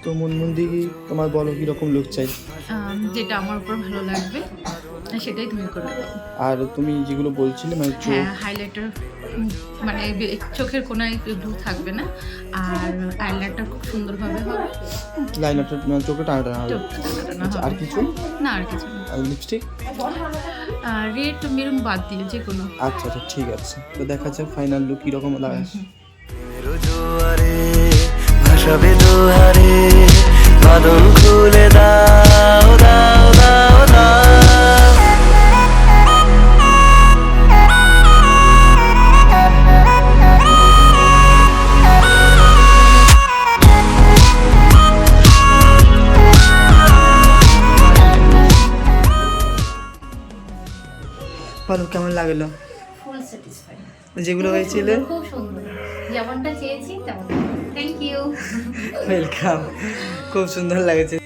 তো মুনমুন্দি তোমার বলো কীরকম লুক চাই? যেটা আমার উপর ভালো লাগবে সেটাই তুমি করে দাও। আর তুমি যেগুলো বলছিলে মানে হ্যাঁ, হাইলাইটার মানে চোখের কোনায় ব্লু থাকবে না, আর আইলাইনারটা খুব সুন্দরভাবে হবে। লাইনারটা চোখে টানা টানা হবে। চোখটা টানাটানা আচ্ছা, আর হবে। কিছু? না, আর কিছু না। আর লিপস্টিক? রেড মেরুন বাদ দিয়ে যে কোনো। আচ্ছা আচ্ছা, ঠিক আছে। তো দেখা যাক ফাইনাল লুক কীরকম লাগে। ভাসাবে দুহারে বাঁধন খুলে দাও দাও দাও দাও। বলো কেমন লাগলো? ফুল স্যাটিসফাইড। যেগুলো হয়েছিলে? খুব সুন্দর, যেমনটা চেয়েছি তেমন। Thank you. ওয়েলকাম, খুব সুন্দর লাগছে।